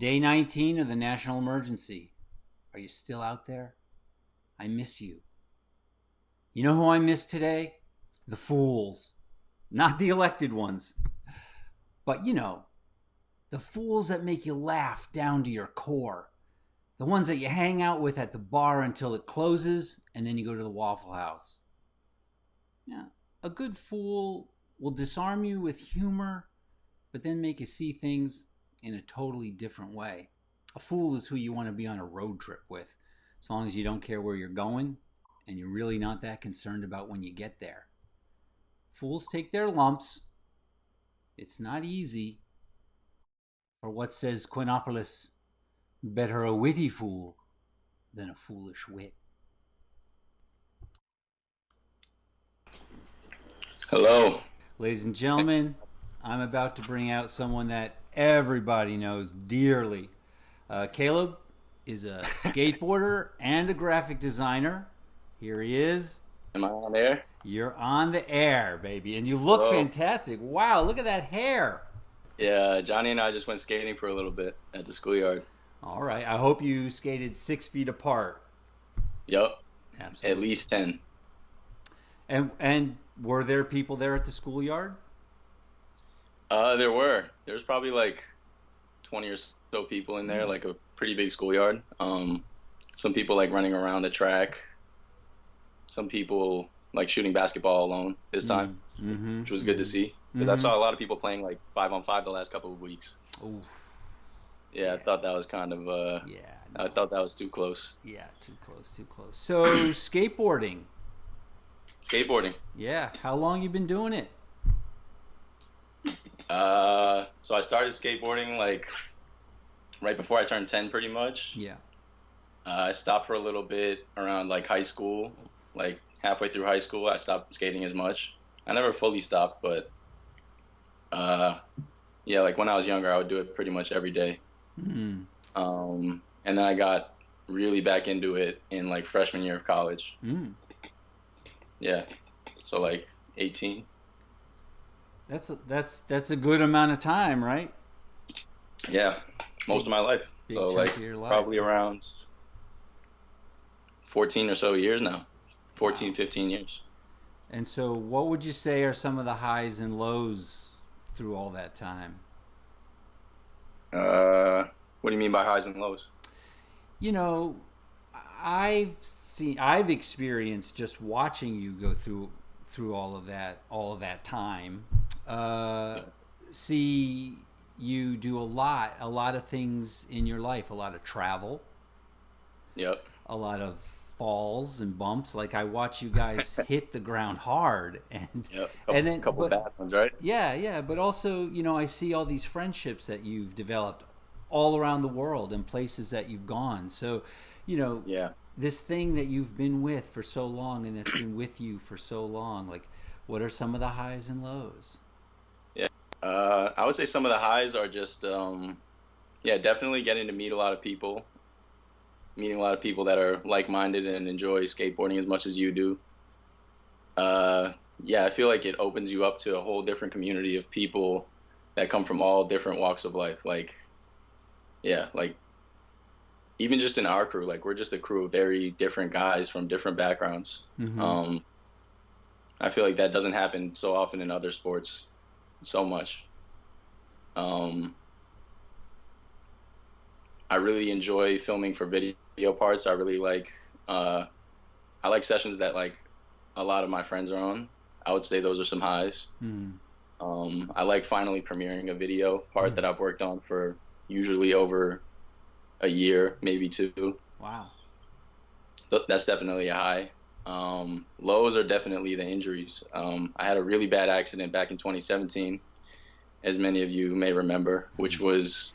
Day 19 of the national emergency. Are you still out there? I miss you. You know who I miss today? The fools. Not the elected ones. But you know, the fools that make you laugh down to your core. The ones that you hang out with at the bar until it closes and then you go to the Waffle House. Yeah, a good fool will disarm you with humor, but then make you see things in a totally different way. A fool is who you want to be on a road trip with, as long as you don't care where you're going and you're really not that concerned about when you get there. Fools take their lumps. It's not easy. For what says Quinopolis, better a witty fool than a foolish wit. Hello. Ladies and gentlemen, I'm about to bring out someone that everybody knows dearly. Caleb is a skateboarder and a graphic designer. Here he is. Am I on air? You're on the air, baby. And you look fantastic. Wow, look at that hair. Yeah, Johnny and I just went skating for a little bit at the schoolyard. All right. I hope you skated 6 feet apart. Yep. Absolutely. At least 10. And were there people there at the schoolyard? There were. There was probably like 20 or so people in there, like a pretty big schoolyard. Some people like running around the track. Some people like shooting basketball alone this time, which was good to see. Because I saw a lot of people playing like 5-on-5 the last couple of weeks. Oof. Yeah, I thought that was kind of, I thought that was too close. Yeah, too close. So, skateboarding. Yeah, how long you been doing it? So I started skateboarding like right before I turned 10 pretty much. Yeah. I stopped for a little bit around like high school, like halfway through high school. I stopped skating as much. I never fully stopped, but yeah, like when I was younger, I would do it pretty much every day. And then I got really back into it in like freshman year of college. Yeah, so like 18. That's a good amount of time, right? Yeah, most of my life. So like probably around 14 or so years now. 14, 15 years. And so what would you say are some of the highs and lows through all that time? What do you mean by highs and lows? You know, I've experienced just watching you go through all of that time. See you do a lot of things in your life, a lot of travel. Yep. A lot of falls and bumps. Like I watch you guys hit the ground hard, and yep. And then couple bad ones, right? Yeah. But also, you know, I see all these friendships that you've developed all around the world and places that you've gone. So, you know, this thing that you've been with for so long and that's been with you for so long. Like, what are some of the highs and lows? Yeah, I would say some of the highs are just, definitely getting to meet a lot of people. Meeting a lot of people that are like-minded and enjoy skateboarding as much as you do. I feel like it opens you up to a whole different community of people that come from all different walks of life. Like even just in our crew, like we're just a crew of very different guys from different backgrounds. I feel like that doesn't happen so often in other sports so much. I really enjoy filming for video parts. I really like, I like sessions that like a lot of my friends are on. I would say those are some highs. I like finally premiering a video part that I've worked on for usually over a year, maybe 2. Wow. That's definitely a high. Lows are definitely the injuries. I had a really bad accident back in 2017, as many of you may remember, which was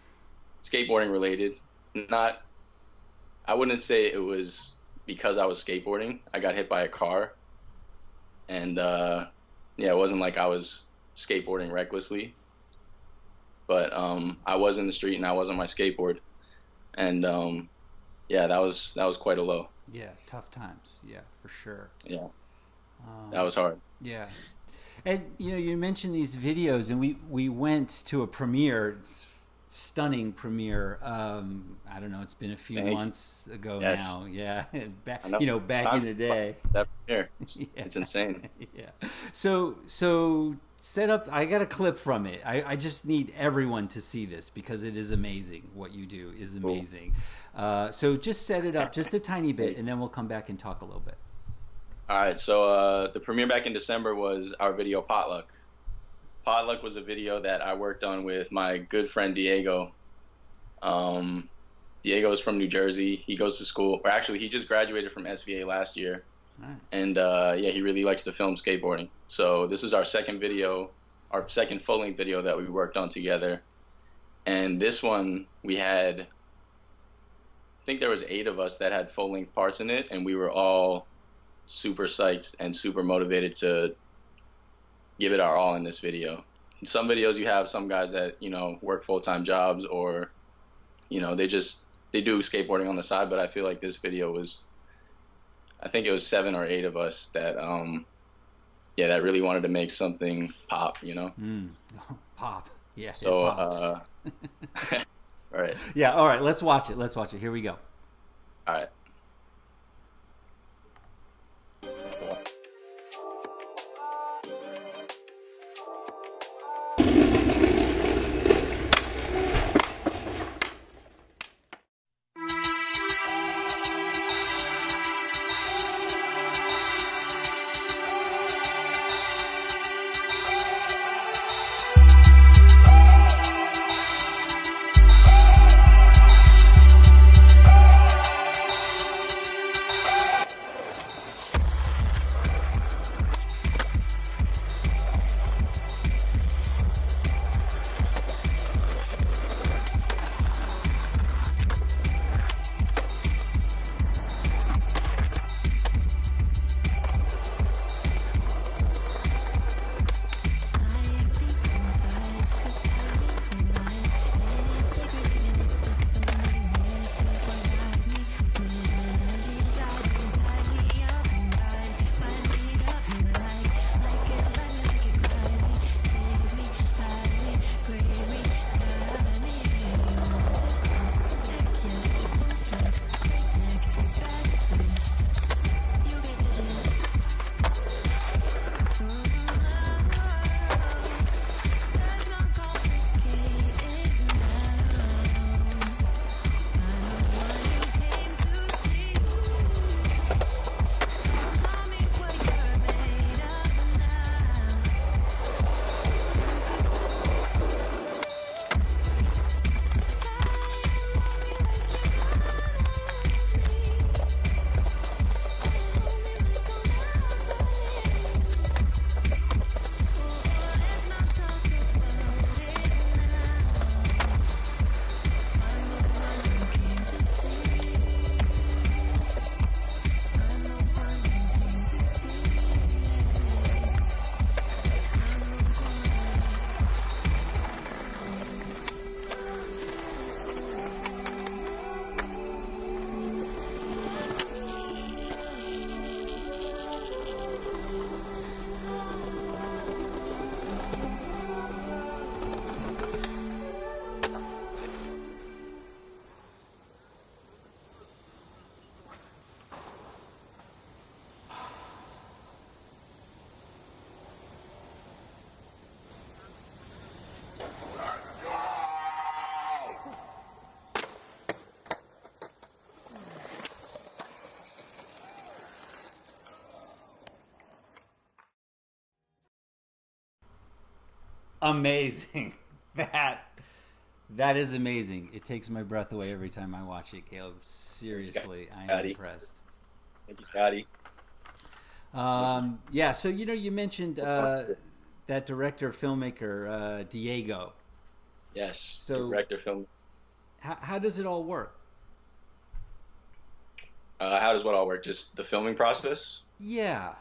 skateboarding related. I wouldn't say it was because I was skateboarding. I got hit by a car, and it wasn't like I was skateboarding recklessly, but I was in the street and I was on my skateboard, and that was quite a low. Yeah, tough times. Yeah, for sure. Yeah, that was hard. Yeah, and you know, you mentioned these videos, and we went to a premiere. It's stunning premiere. I don't know, it's been a few months ago now. Yeah, back, back in the day. That premiere, Yeah. it's insane. Yeah. So set up. I got a clip from it. I just need everyone to see this because it is amazing. What you do is amazing. Cool. So just set it up just a tiny bit, and then we'll come back and talk a little bit. All right. So the premiere back in December was our video Potluck. Potluck was a video that I worked on with my good friend Diego. Diego is from New Jersey. He goes to school, or actually, he just graduated from SVA last year. Right. And yeah, he really likes to film skateboarding. So this is our second video, our second full-length video that we worked on together. And this one, we had, I think there was 8 of us that had full-length parts in it, and we were all super psyched and super motivated to give it our all in this video. In some videos you have some guys that, work full-time jobs, or, they do skateboarding on the side, but I feel like this video was, I think it was 7 or 8 of us that, that really wanted to make something pop, Pop. Yeah. So, all right. Yeah. All right. Let's watch it. Here we go. All right. Amazing. That is amazing. It takes my breath away every time I watch it, Caleb. Seriously, I am impressed. Thank you, Scotty. Yeah, so you mentioned that director filmmaker Diego. Yes. So director film. How does it all work? How does what all work? Just the filming process? Yeah.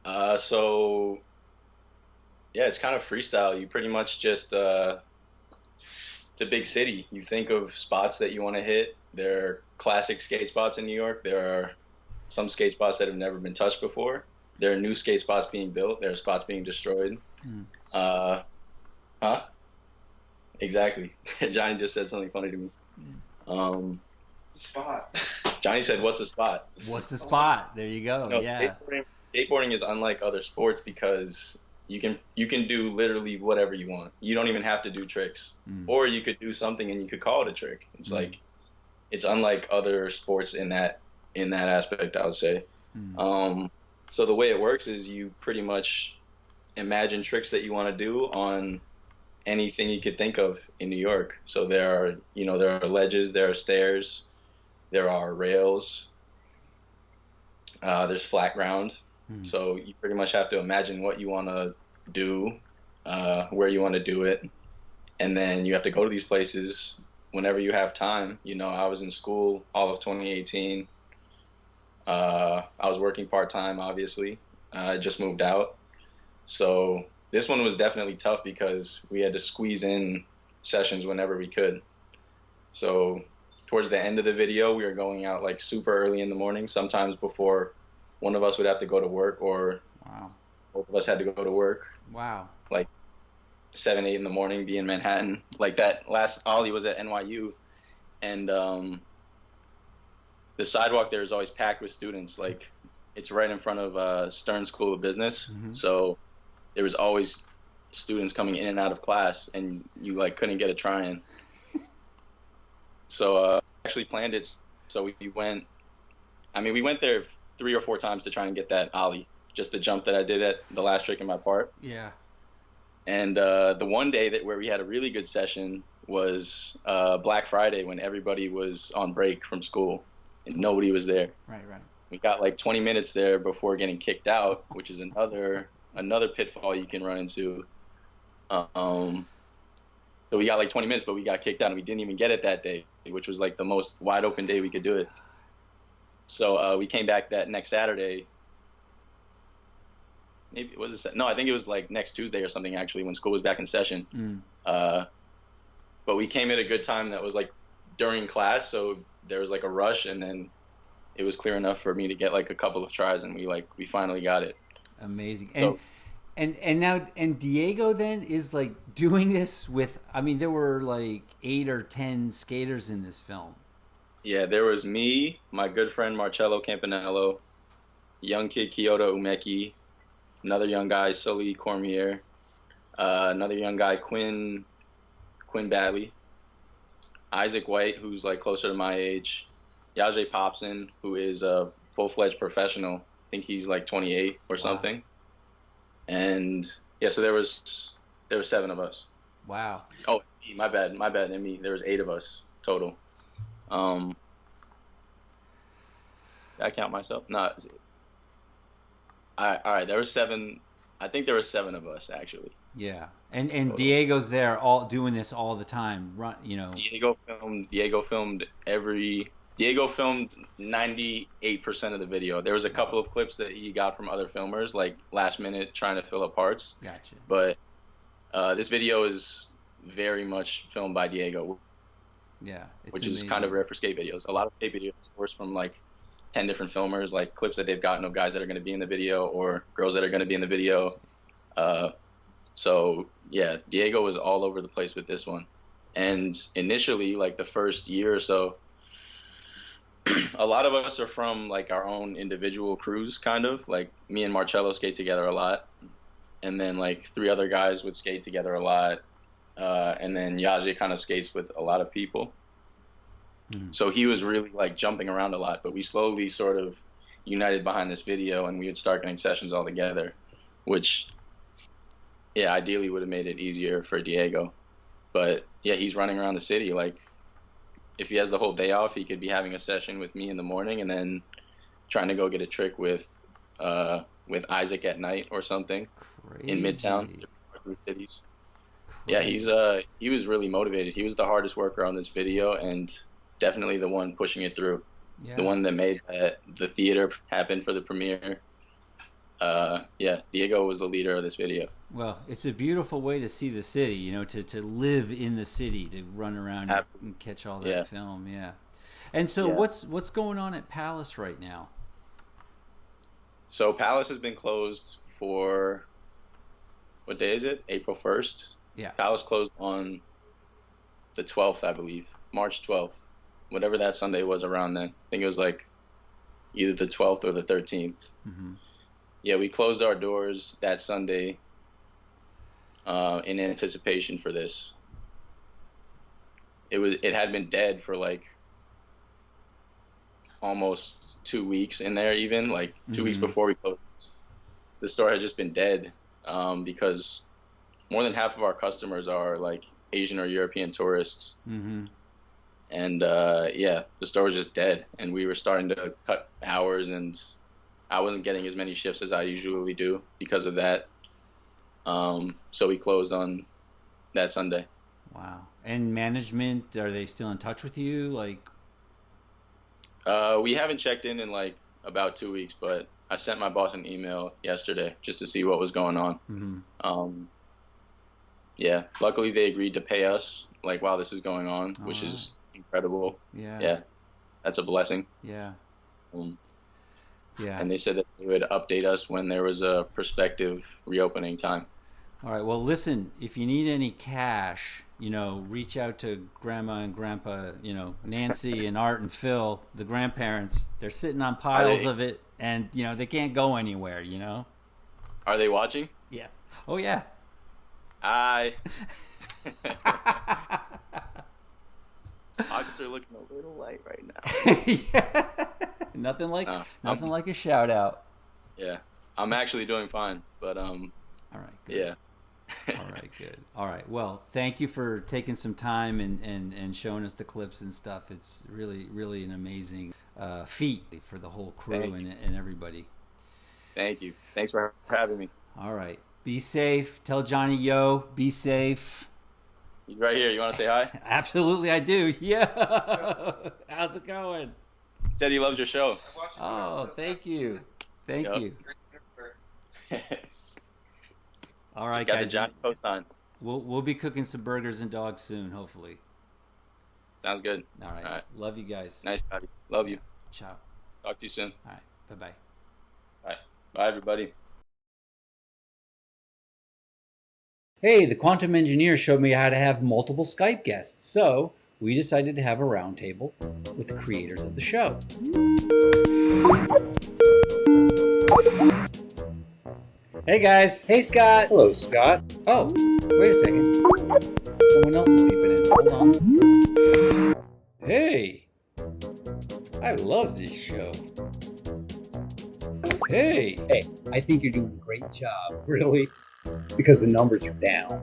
So yeah, it's kind of freestyle. You pretty much just it's a big city. You think of spots that you want to hit. There are classic skate spots in New York. There are some skate spots that have never been touched before. There are new skate spots being built. There are spots being destroyed. Huh? Exactly. Johnny just said something funny to me. Um, Spot. Johnny said, "What's a spot?" What's a spot? There you go. No, Yeah. skateboarding is unlike other sports because you can do literally whatever you want. You don't even have to do tricks, Mm. or you could do something and you could call it a trick. It's like it's unlike other sports in that aspect, I would say. Mm. So the way it works is you pretty much imagine tricks that you want to do on anything you could think of in New York. So there are ledges, there are stairs, there are rails, there's flat ground. So you pretty much have to imagine what you want to do, where you want to do it, and then you have to go to these places whenever you have time. I was in school all of 2018. I was working part-time, obviously. I just moved out. So this one was definitely tough because we had to squeeze in sessions whenever we could. So towards the end of the video, we were going out like super early in the morning, sometimes before one of us would have to go to work, or Wow. both of us had to go to work, Wow. like 7, 8 in the morning, be in Manhattan. Like that last Ollie was at NYU, and the sidewalk there is always packed with students. Like it's right in front of Stern School of Business, so there was always students coming in and out of class, and you like couldn't get a try in. So actually planned it. So we went. I mean, we went there 3 or 4 times to try and get that ollie, just the jump that I did at the last trick in my part. Yeah. And the one day where we had a really good session was Black Friday, when everybody was on break from school and nobody was there. Right. We got like 20 minutes there before getting kicked out, which is another pitfall you can run into. So we got like 20 minutes, but we got kicked out, and we didn't even get it that day, which was like the most wide open day we could do it. So we came back that next Saturday. Maybe was it? No, I think it was like next Tuesday or something, actually, when school was back in session. But we came at a good time. That was like during class, so there was like a rush, and then it was clear enough for me to get like a couple of tries, and we finally got it. Amazing. So, and now Diego then is like doing this with. I mean, there were like 8 or 10 skaters in this film. Yeah, there was me, my good friend Marcello Campanello, young kid Kyoto Umeki, another young guy Sully Cormier, another young guy Quinn Batley, Isaac White, who's like closer to my age, Yaje Popson, who is a full-fledged professional. I think he's like 28 or something. And yeah, so there were 7 of us. Wow. Oh, my bad. And me, there was 8 of us total. Did I count myself? No. All right. There were 7. I think there were 7 of us actually. Yeah, and Diego's there all doing this all the time. Diego filmed 98% of the video. There was a couple of clips that he got from other filmers, like last minute trying to fill up parts. Gotcha. But this video is very much filmed by Diego. Yeah, which is kind of rare for skate videos. A lot of skate videos source from like 10 different filmers, like clips that they've gotten of guys that are going to be in the video or girls that are going to be in the video. So yeah, Diego was all over the place with this one. And initially, like the first year or so, a lot of us are from like our own individual crews, kind of. Like me and Marcello skate together a lot, and then like 3 other guys would skate together a lot. And then Yaje kind of skates with a lot of people. So he was really like jumping around a lot, but we slowly sort of united behind this video, and we would start getting sessions all together, which, yeah, ideally would have made it easier for Diego. But yeah, he's running around the city. Like if he has the whole day off, he could be having a session with me in the morning and then trying to go get a trick with Isaac at night or something. Crazy. In Midtown cities. Yeah, he was really motivated. He was the hardest worker on this video, and definitely the one pushing it through. Yeah. The one that made the theater happen for the premiere. Yeah, Diego was the leader of this video. Well, it's a beautiful way to see the city, to live in the city, to run around and catch all that film. Yeah. And so what's going on at Palace right now? So Palace has been closed for, what day is it? April 1st. Yeah. Palace closed on the 12th, I believe, March 12th, whatever that Sunday was around then. I think it was like either the 12th or the 13th. Mm-hmm. Yeah, we closed our doors that Sunday in anticipation for this. It had been dead for like almost 2 weeks in there, even like 2 weeks before we closed. The store had just been dead because more than half of our customers are like Asian or European tourists. Mm-hmm. And the store was just dead, and we were starting to cut hours, and I wasn't getting as many shifts as I usually do because of that. So we closed on that Sunday. Wow. And management, are they still in touch with you? Like, we haven't checked in like about 2 weeks, but I sent my boss an email yesterday just to see what was going on. mm-hmm. Yeah, luckily they agreed to pay us like while this is going on, which right. is incredible. Yeah. Yeah, that's a blessing. Yeah. And they said that they would update us when there was a prospective reopening time. All right. Well, listen, if you need any cash, reach out to Grandma and Grandpa, Nancy and Art and Phil, the grandparents. They're sitting on piles of it, and, they can't go anywhere, Are they watching? Yeah. Oh, yeah. Hi. Pockets are looking a little light right now. Yeah. Nothing like a shout out. Yeah. I'm actually doing fine, but all right, good. Yeah. All right, good. All right. Well, thank you for taking some time and showing us the clips and stuff. It's really, really an amazing feat for the whole crew and everybody. Thank you. Thanks for having me. All right. Be safe. Tell Johnny, yo, be safe. He's right here. You want to say hi? Absolutely, I do. Yeah. How's it going? He said he loves your show. Oh, thank you. Thank you. All right, got guys. The Johnny post on. We'll be cooking some burgers and dogs soon, hopefully. Sounds good. All right. Love you guys. Nice talking. Love you. Ciao. Talk to you soon. All right. Bye-bye. Bye. Bye, everybody. Hey, the quantum engineer showed me how to have multiple Skype guests, so we decided to have a roundtable with the creators of the show. Hey guys. Hey Scott. Hello Scott. Oh, wait a second. Someone else is beeping in. Hold on. Hey. I love this show. Hey. Hey, I think you're doing a great job. Really? Because the numbers are down.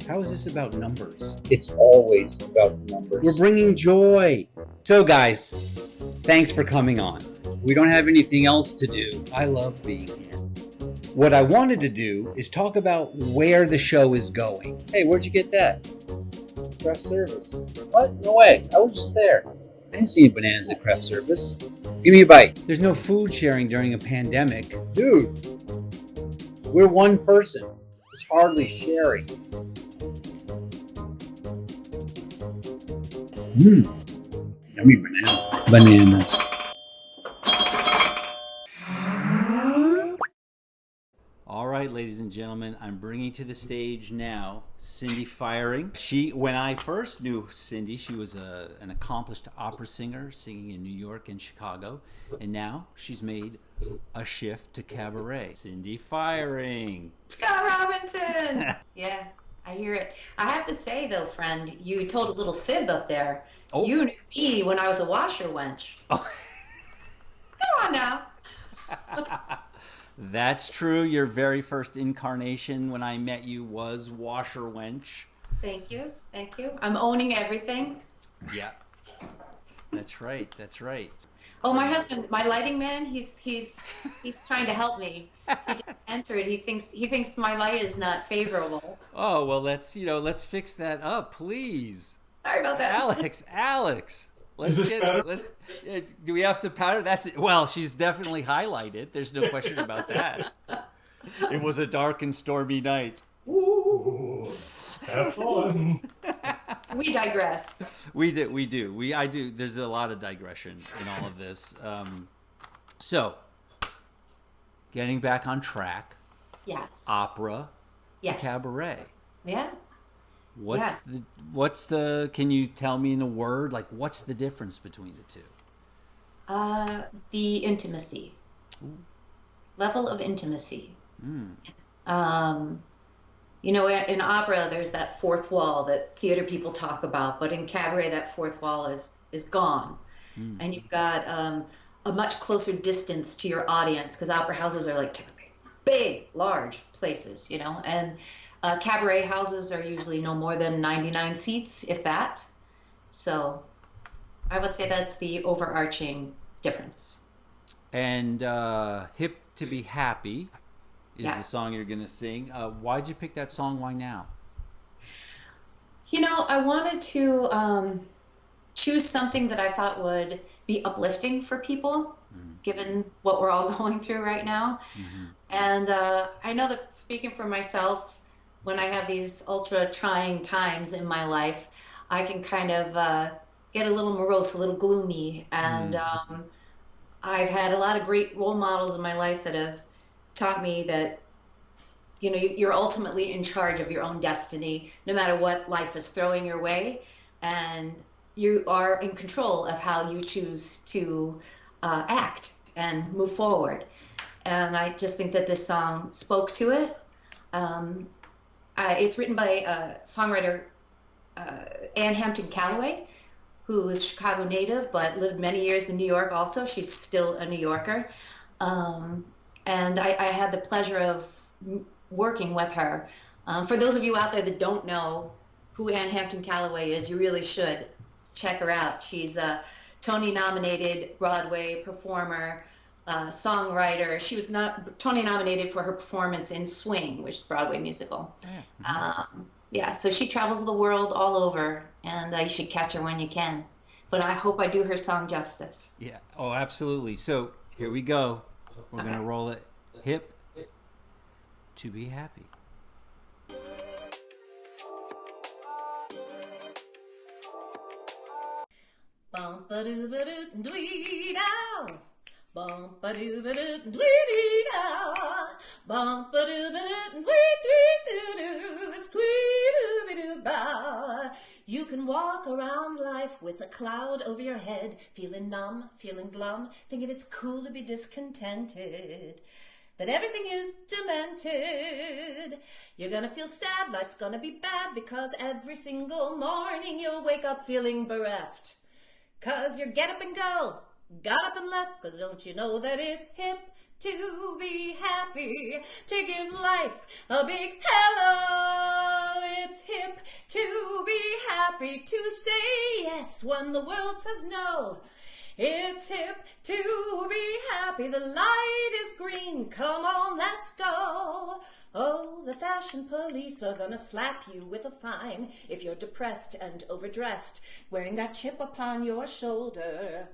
How is this about numbers? It's always about numbers. We're bringing joy. So guys, thanks for coming on. We don't have anything else to do. I love being here. What I wanted to do is talk about where the show is going. Hey, where'd you get that? Craft service. What? No way. I was just there. I didn't see any bananas at craft service. Give me a bite. There's no food sharing during a pandemic. Dude, we're one person. It's hardly sharing. Yummy bananas. All right, ladies and gentlemen, I'm bringing to the stage now Cindy Firing. When I first knew Cindy, she was an accomplished opera singer singing in New York and Chicago, and now she's made a shift to cabaret. Cindy Firing. Scott Robinson! Yeah, I hear it. I have to say, though, friend, you told a little fib up there. Oh. You knew me when I was a washer wench. Oh. Come on now. That's true. Your very first incarnation when I met you was washer wench. Thank you. Thank you. I'm owning everything. Yeah. That's right. That's right. Oh, my husband, my lighting man, he's trying to help me. He just entered. He thinks my light is not favorable. Oh, well, let's fix that up, please. Sorry about that. Alex. Do we have some powder? That's it. Well, she's definitely highlighted. There's no question about that. It was a dark and stormy night. Ooh, have fun. We digress. We do. I do. There's a lot of digression in all of this. So, getting back on track. Yes. Opera. Yes. To cabaret. Yeah. What's the can you tell me in a word, like what's the difference between the two? The intimacy. Ooh. Level of intimacy. Mm. In opera, there's that fourth wall that theater people talk about, but in cabaret, that fourth wall is gone. Mm. And you've got a much closer distance to your audience, because opera houses are like typically big, large places, and cabaret houses are usually no more than 99 seats, if that. So I would say that's the overarching difference. And Hip to Be Happy is the song you're going to sing. Why'd you pick that song? Why now? I wanted to choose something that I thought would be uplifting for people, given what we're all going through right now. Mm-hmm. And I know that, speaking for myself, when I have these ultra trying times in my life, I can kind of get a little morose, a little gloomy. And I've had a lot of great role models in my life that have taught me that, you're ultimately in charge of your own destiny, no matter what life is throwing your way. And you are in control of how you choose to act and move forward. And I just think that this song spoke to it. It's written by songwriter Ann Hampton Callaway, who is a Chicago native but lived many years in New York also. She's still a New Yorker. And I had the pleasure of working with her. For those of you out there that don't know who Ann Hampton Callaway is, you really should check her out. She's a Tony-nominated Broadway performer, songwriter. She was not Tony-nominated for her performance in Swing, which is a Broadway musical. So she travels the world all over, and you should catch her when you can. But I hope I do her song justice. Yeah. Oh, absolutely. So here we go. We're going to roll it. Hip to Be Happy. Bum-ba-doo-ba-doo-dwee-dow. Bum-ba-doo-ba-doo-dwee-dee-dow. Bum-ba-doo-ba-doo-dwee-dee-doo-doo. Squee-doo-be-doo-bow. You can walk around life with a cloud over your head, feeling numb, feeling glum, thinking it's cool to be discontented, that everything is demented. You're gonna feel sad, life's gonna be bad, because every single morning you'll wake up feeling bereft. 'Cause you're get up and go, got up and left, 'cause don't you know that it's hip to be happy, to give life a big hello. It's hip to be happy, to say yes when the world says no. It's hip to be happy, the light is green, come on, let's go. Oh, the fashion police are gonna slap you with a fine if you're depressed and overdressed, wearing that chip upon your shoulder.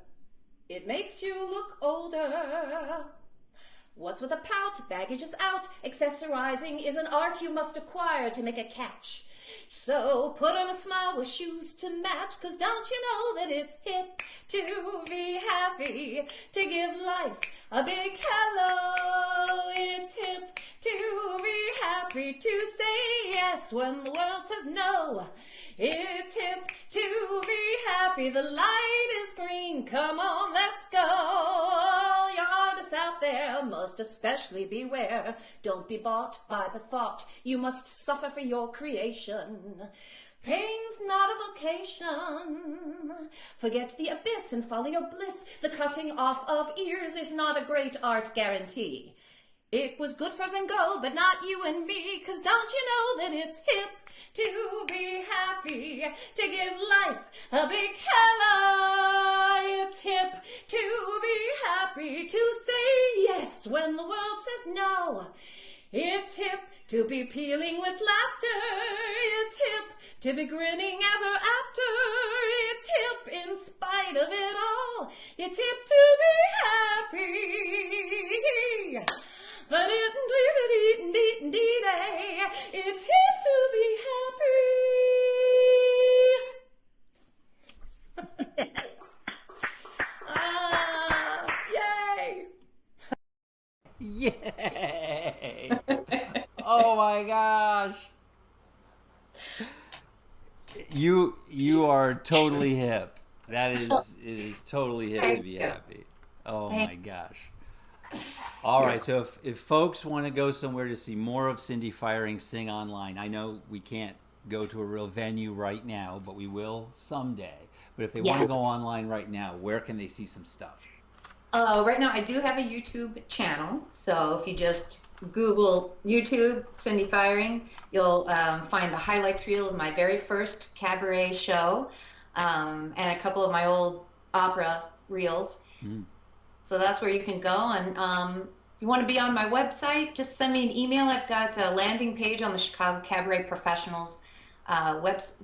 It makes you look older. What's with a pout? Baggage is out. Accessorizing is an art you must acquire to make a catch. So put on a smile with shoes to match, 'cause don't you know that it's hip to be happy, to give life a big hello. It's hip to be happy, to say yes when the world says no. It's hip to be happy, the light is green, come on, let's go. All your artists out there must especially beware. Don't be bought by the thought you must suffer for your creation. Pain's not a vocation. Forget the abyss and follow your bliss. The cutting off of ears is not a great art guarantee. It was good for Van Gogh, but not you and me, 'cause don't you know that it's hip to be happy, to give life a big hello. It's hip to be happy, to say yes when the world says no. It's hip to be peeling with laughter. It's hip to be grinning ever after. It's hip in spite of it all. It's hip to be happy. But it's hip to be happy. Yay! Yay! Oh my gosh! You are totally hip. It is totally hip to be happy. Oh my gosh. All right, so if folks want to go somewhere to see more of Cindy Firing sing online, I know we can't go to a real venue right now, but we will someday. But if they want to go online right now, where can they see some stuff? Right now, I do have a YouTube channel. So if you just Google YouTube Cindy Firing, you'll find the highlights reel of my very first cabaret show, and a couple of my old opera reels. So that's where you can go. And if you want to be on my website, just send me an email. I've got a landing page on the Chicago Cabaret Professionals website,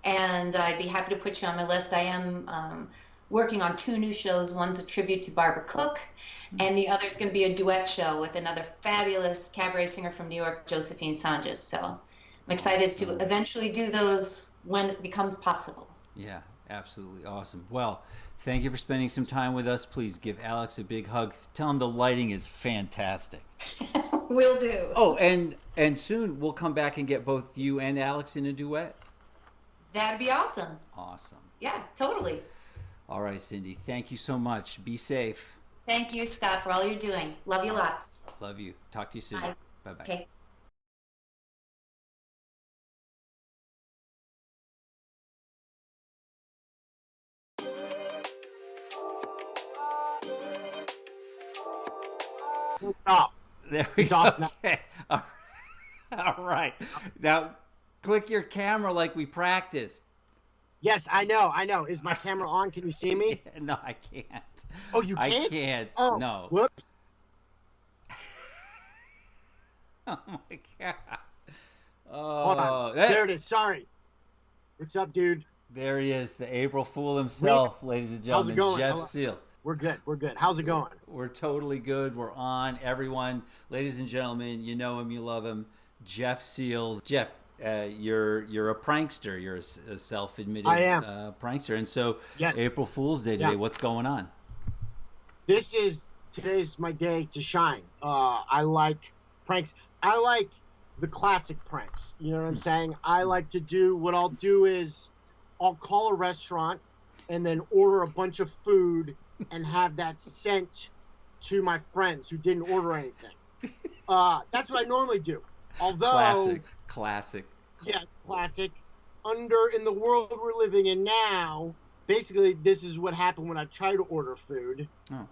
and I'd be happy to put you on my list. I am working on 2 new shows. One's a tribute to Barbara Cook, and the other's going to be a duet show with another fabulous cabaret singer from New York, Josephine Sanchez. So I'm excited to eventually do those when it becomes possible. Yeah, absolutely awesome. Well, thank you for spending some time with us. Please give Alex a big hug. Tell him the lighting is fantastic. Will do. Oh, and soon we'll come back and get both you and Alex in a duet. That'd be awesome. Awesome. Yeah, totally. All right, Cindy. Thank you so much. Be safe. Thank you, Scott, for all you're doing. Love you lots. Love you. Talk to you soon. Bye. Bye-bye. Okay. Off. There we He's go. off now. Okay. All right. Now, click your camera like we practiced. Yes, I know. Is my camera on? Can you see me? No, I can't. Oh, you can't? I can't. Oh, no. Whoops. Oh my god. Oh, Hold on. There it is. Sorry. What's up, dude? There he is, the April Fool himself, ladies and How's it gentlemen, going? Jeff Seal. We're good. How's it going? We're totally good. We're on. Everyone, ladies and gentlemen, you know him, you love him. Jeff Seal. Jeff, you're a prankster. You're a self-admitted prankster. And so, yes. April Fool's Day today. What's going on? Today's my day to shine. I like pranks. I like the classic pranks. You know what I'm saying? I like to do, what I'll do is I'll call a restaurant and then order a bunch of food and have that sent to my friends who didn't order anything. That's what I normally do. Although classic. Yeah, classic. In the world we're living in now, basically this is what happened when I tried to order food. Oh.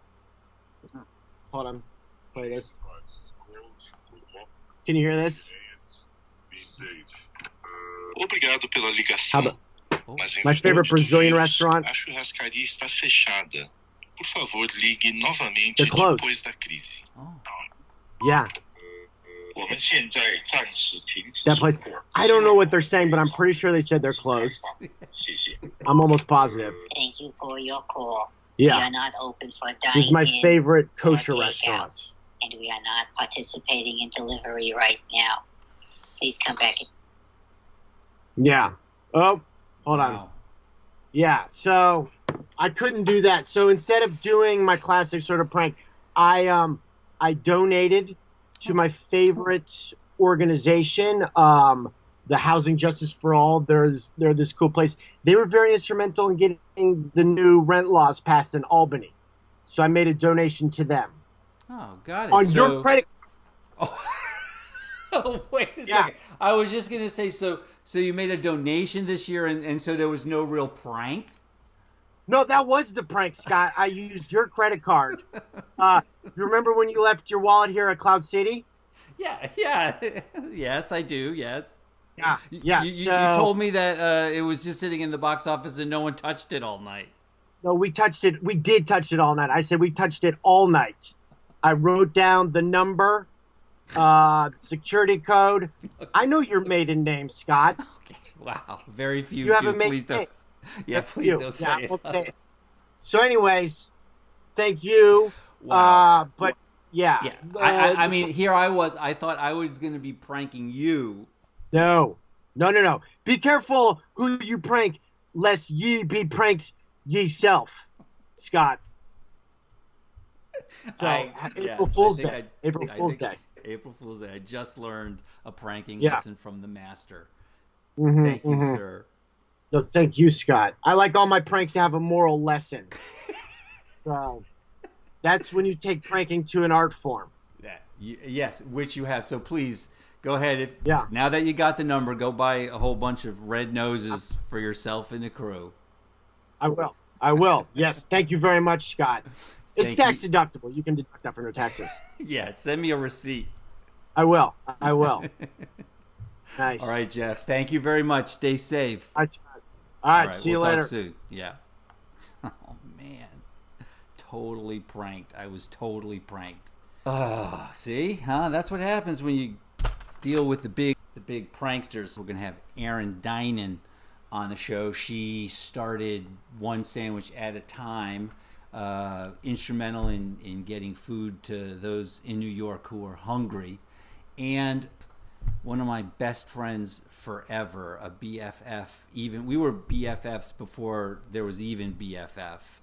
Hold on. Play this. Can you hear this? Obrigado pela ligação. My favorite Brazilian restaurant. A churrascaria está fechada. Por favor, ligue novamente They're closed. depois da crise. Oh. Yeah. That place. I don't know what they're saying, but I'm pretty sure they said they're closed. I'm almost positive. Thank you for your call. Yeah. We are not open for dining. This is my favorite kosher or takeout, restaurant. and we are not participating in delivery right now. Please come back. Yeah. Oh, hold on. Wow. Yeah, so I couldn't do that. So instead of doing my classic sort of prank, I donated to my favorite organization, the Housing Justice for All. They're this cool place. They were very instrumental in getting the new rent laws passed in Albany. So I made a donation to them. Oh, got it. On your credit. Oh, wait a second. I was just going to say, so you made a donation this year, and so there was no real prank? No, that was the prank, Scott. I used your credit card. You remember when you left your wallet here at Cloud City? Yeah. Yes, I do, yes. Yeah. You told me that it was just sitting in the box office and no one touched it all night. No, we touched it. We did touch it all night. I said we touched it all night. I wrote down the number, security code. I know your maiden name, Scott. Okay. Wow. Very few You have do. a maiden Please don't. name. Yeah, please don't say it. Okay. So anyways, thank you. Wow. But yeah. Yeah. I mean, here I was. I thought I was going to be pranking you. No. Be careful who you prank, lest ye be pranked ye-self, Scott. So, April Fool's Day. April Fool's Day. April Fool's Day. I just learned a pranking Yeah. lesson from the master. Thank you, sir. No, thank you, Scott. I like all my pranks to have a moral lesson. So that's when you take pranking to an art form. Yes, which you have. So please go ahead. Yeah. Now that you got the number, go buy a whole bunch of red noses for yourself and the crew. I will. Yes. Thank you very much, Scott. It's tax deductible. You can deduct that from your taxes. Yeah. Send me a receipt. I will. Nice. All right, Jeff. Thank you very much. Stay safe. All right. See you later. Talk soon. Yeah. Oh, man. Totally pranked. I was totally pranked. Oh, see? Huh? That's what happens when you deal with the big pranksters. We're going to have Erin Dinan on the show. She started one sandwich at a time, instrumental in getting food to those in New York who are hungry. And one of my best friends forever, a BFF. Even we were BFFs before there was even BFF.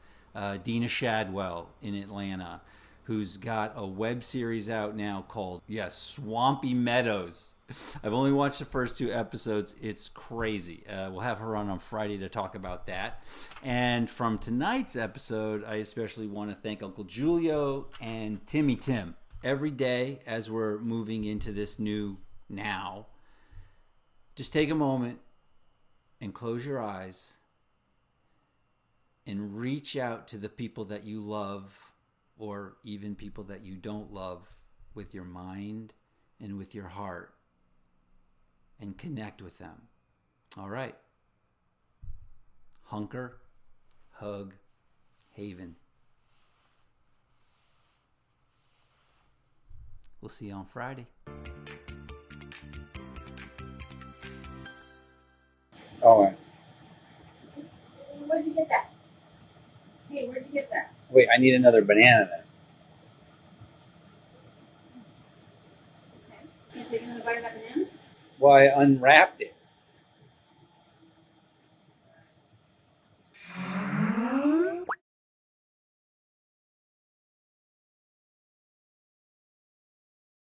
Dina Shadwell in Atlanta, who's got a web series out now called Swampy Meadows. I've only watched the first 2 episodes. It's crazy. We'll have her on Friday to talk about that. And from tonight's episode, I especially want to thank Uncle Júlio and Timmy Tim. Every day as we're moving into this new now, just take a moment and close your eyes and reach out to the people that you love or even people that you don't love with your mind and with your heart and connect with them. All right. Hunker, hug, haven. We'll see you on Friday. All right. Where'd you get that? Hey, where'd you get that? Wait, I need another banana then. Okay. You take another bite of that banana? Well, I unwrapped it.